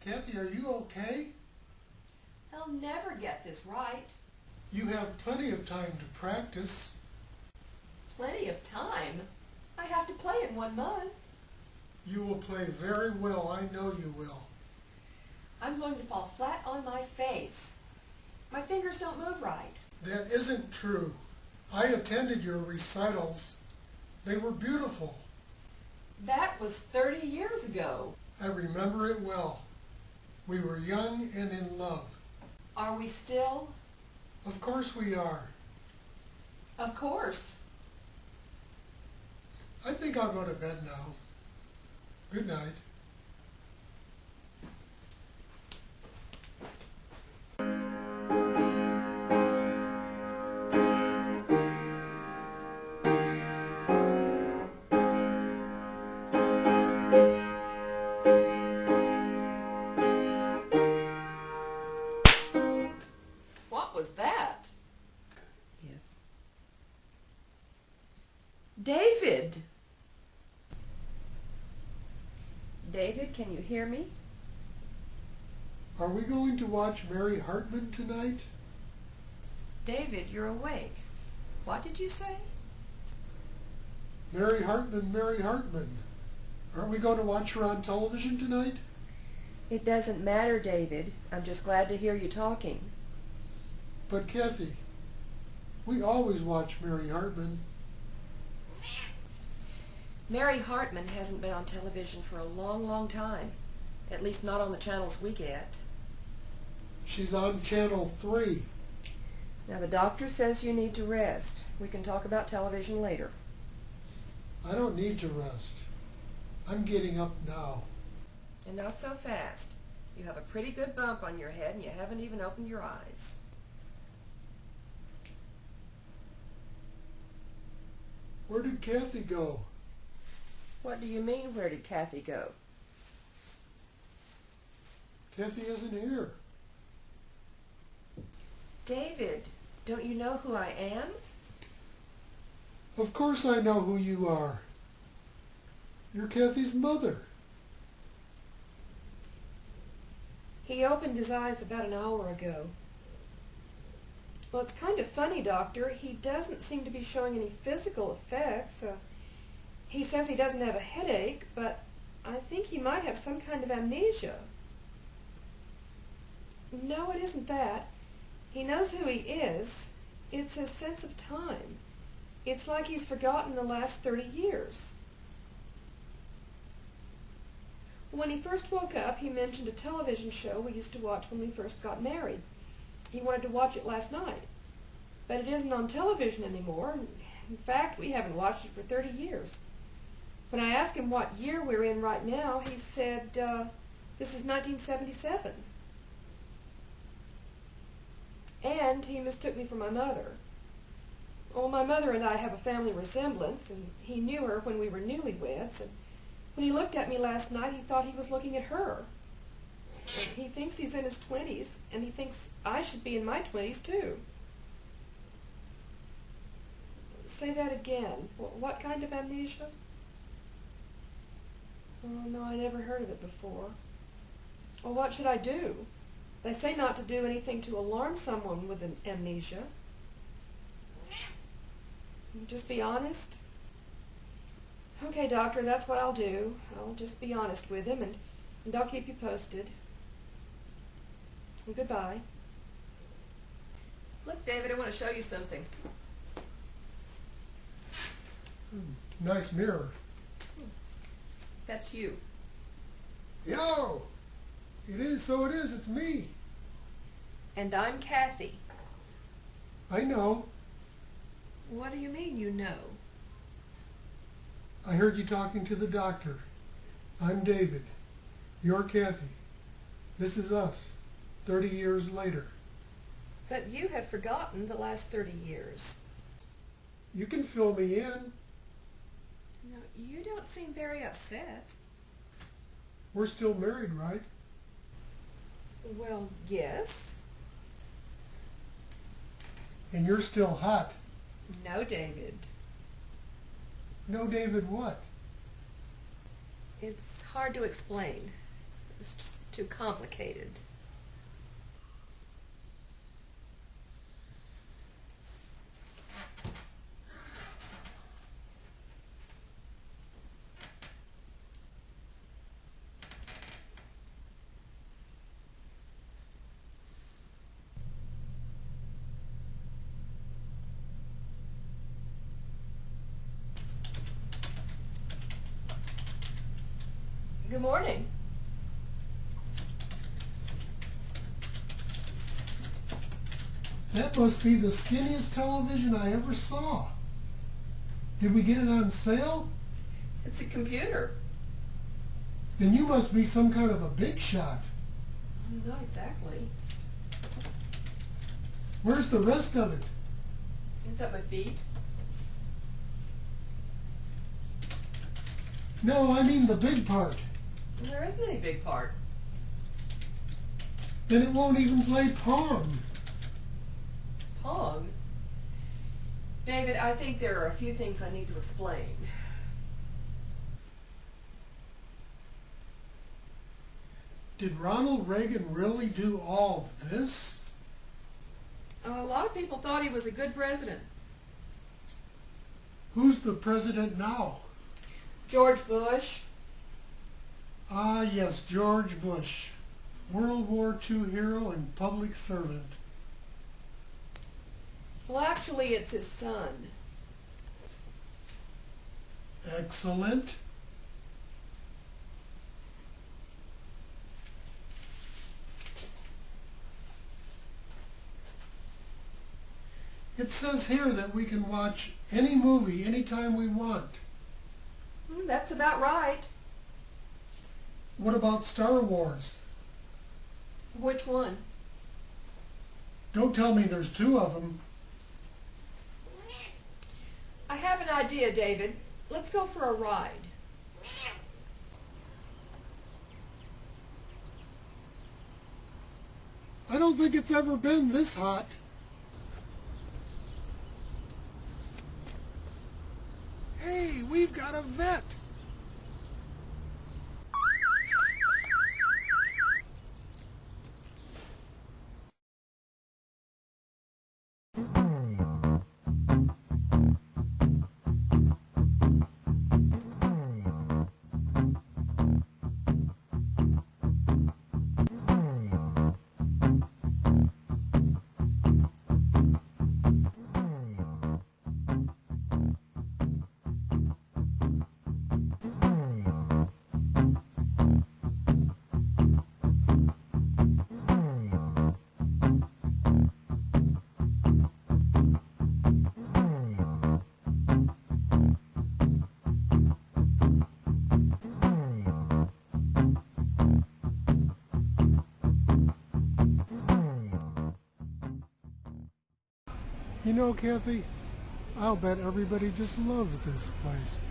Kathy, are you okay? I'll never get this right. You have plenty of time to practice. Plenty of time. I have to play in 1 month. You will play very well, I know you will. I'm going to fall flat on my face. My fingers don't move right. That isn't true. I attended your recitals. They were beautiful. That was 30 years ago. I remember it well. We were young and in love. Are we still? Of course we are. Of course. I think I'll go to bed now. Good night. What was that? Yes. David! David, can you hear me? Are we going to watch Mary Hartman tonight? David, you're awake. What did you say? Mary Hartman, Mary Hartman. Aren't we going to watch her on television tonight? It doesn't matter, David. I'm just glad to hear you talking. But Kathy, we always watch Mary Hartman. Mary Hartman hasn't been on television for a long, long time. At least not on the channels we get. She's on Channel 3. Now, the doctor says you need to rest. We can talk about television later. I don't need to rest. I'm getting up now. And not so fast. You have a pretty good bump on your head and you haven't even opened your eyes. Where did Kathy go? What do you mean, where did Kathy go? Kathy isn't here. David, don't you know who I am? Of course I know who you are. You're Kathy's mother. He opened his eyes about an hour ago. Well, it's kind of funny, Doctor. He doesn't seem to be showing any physical effects. He says he doesn't have a headache, but I think he might have some kind of amnesia. No, it isn't that. He knows who he is. It's his sense of time. It's like he's forgotten the last 30 years. When he first woke up, he mentioned a television show we used to watch when we first got married. He wanted to watch it last night. But it isn't on television anymore. In fact, we haven't watched it for 30 years. When I asked him what year we're in right now, he said, this is 1977. And he mistook me for my mother. Well, my mother and I have a family resemblance, and he knew her when we were newlyweds, and when he looked at me last night, he thought he was looking at her. He thinks he's in his 20s, and he thinks I should be in my 20s, too. Say that again. What kind of amnesia? Oh, no, I never heard of it before. Well, what should I do? They say not to do anything to alarm someone with an amnesia. Just be honest. Okay, Doctor, that's what I'll do. I'll just be honest with him, and I'll keep you posted. Well, goodbye. Look, David, I want to show you something. Nice mirror. That's you. Yo! It is, so it is, it's me. And I'm Kathy. I know. What do you mean you know? I heard you talking to the doctor. I'm David. You're Kathy. This is us, 30 years later. But you have forgotten the last 30 years. You can fill me in. No, you don't seem very upset. We're still married, right? Well, yes. And you're still hot. No, David. No, David, what? It's hard to explain. It's just too complicated. Good morning. That must be the skinniest television I ever saw. Did we get it on sale? It's a computer. Then you must be some kind of a big shot. Not exactly. Where's the rest of it? It's at my feet. No, I mean the big part. There isn't any big part. Then it won't even play Pong. Pong? David, I think there are a few things I need to explain. Did Ronald Reagan really do all this? A lot of people thought he was a good president. Who's the president now? George Bush. Ah, yes, George Bush. World War II hero and public servant. Well, actually, it's his son. Excellent. It says here that we can watch any movie anytime we want. That's about right. What about Star Wars? Which one? Don't tell me there's two of them. I have an idea, David. Let's go for a ride. I don't think it's ever been this hot. Hey, we've got a vet. You know, Kathy, I'll bet everybody just loves this place.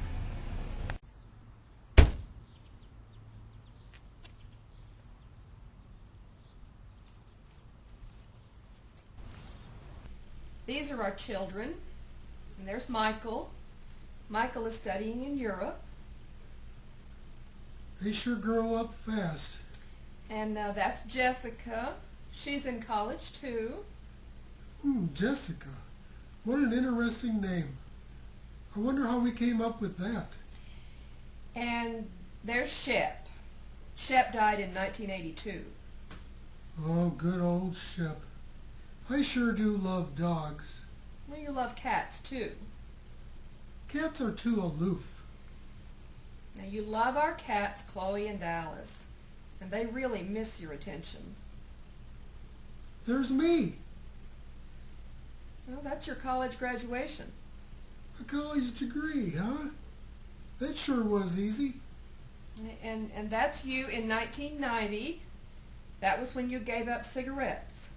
These are our children. And there's Michael. Michael is studying in Europe. They sure grow up fast. And that's Jessica. She's in college too. Jessica. What an interesting name. I wonder how we came up with that. And there's Shep. Shep died in 1982. Oh, good old Shep. I sure do love dogs. Well, you love cats too. Cats are too aloof. Now you love our cats, Chloe and Dallas. And they really miss your attention. There's me. Well, that's your college graduation. A college degree, huh? That sure was easy. And that's you in 1990. That was when you gave up cigarettes.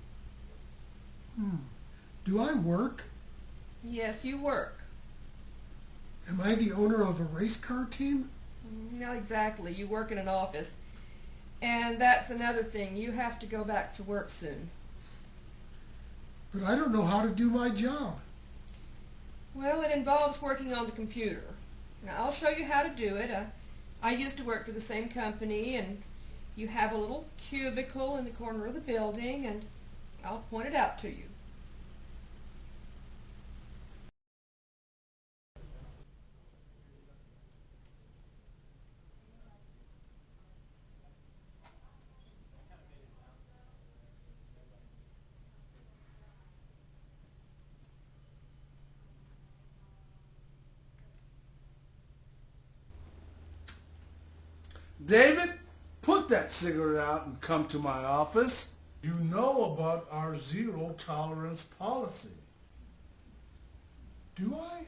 Do I work? Yes, you work. Am I the owner of a race car team? Not exactly. You work in an office. And that's another thing. You have to go back to work soon. But I don't know how to do my job. Well, it involves working on the computer. Now, I'll show you how to do it. I used to work for the same company, and You have a little cubicle in the corner of the building, and I'll point it out to you. David, put that cigarette out and come to my office. You know about our zero tolerance policy. Do I?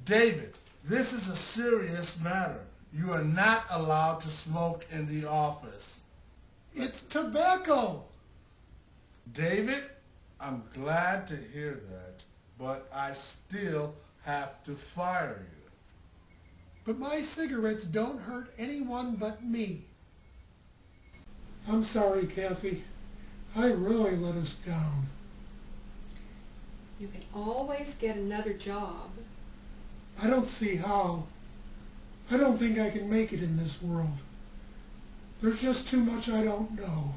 David, this is a serious matter. You are not allowed to smoke in the office. It's tobacco. David, I'm glad to hear that, but I still have to fire you. But my cigarettes don't hurt anyone but me. I'm sorry, Kathy. I really let us down. You can always get another job. I don't see how. I don't think I can make it in this world. There's just too much I don't know.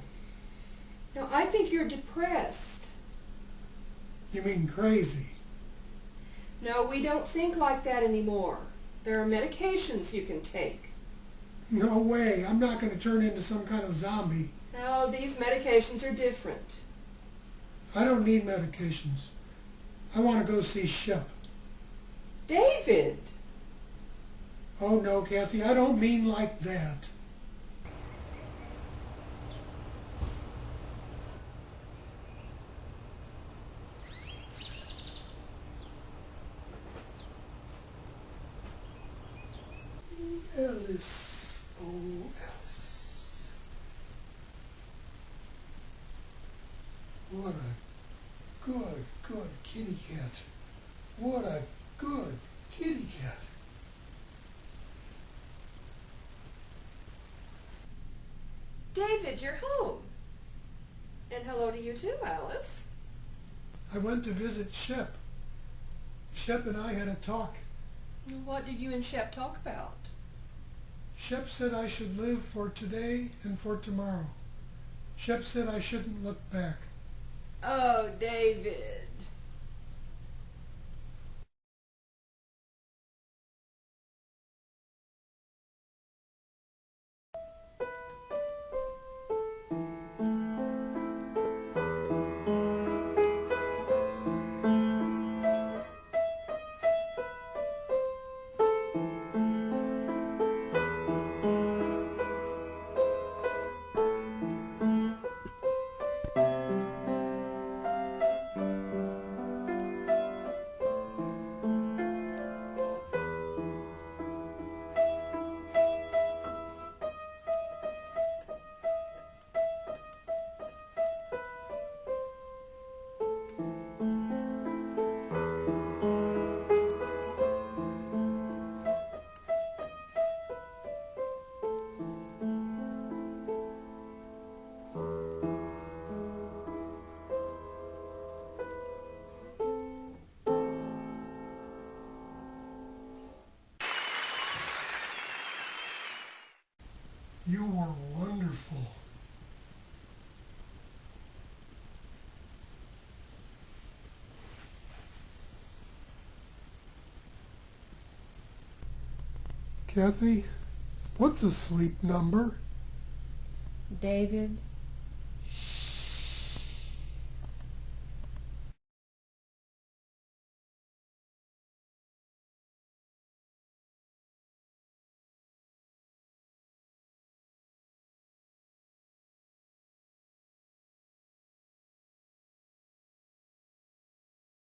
Now, I think you're depressed. You mean crazy? No, we don't think like that anymore. There are medications you can take. No way. I'm not going to turn into some kind of zombie. No, these medications are different. I don't need medications. I want to go see Shep. David! Oh no, Kathy, I don't mean like that. Alice, oh Alice. What a good kitty cat. What a good kitty cat. David, you're home. And hello to you too, Alice. I went to visit Shep. Shep and I had a talk. What did you and Shep talk about? Shep said I should live for today and for tomorrow. Shep said I shouldn't look back. Oh, David. You were wonderful. Kathy, what's a sleep number? David,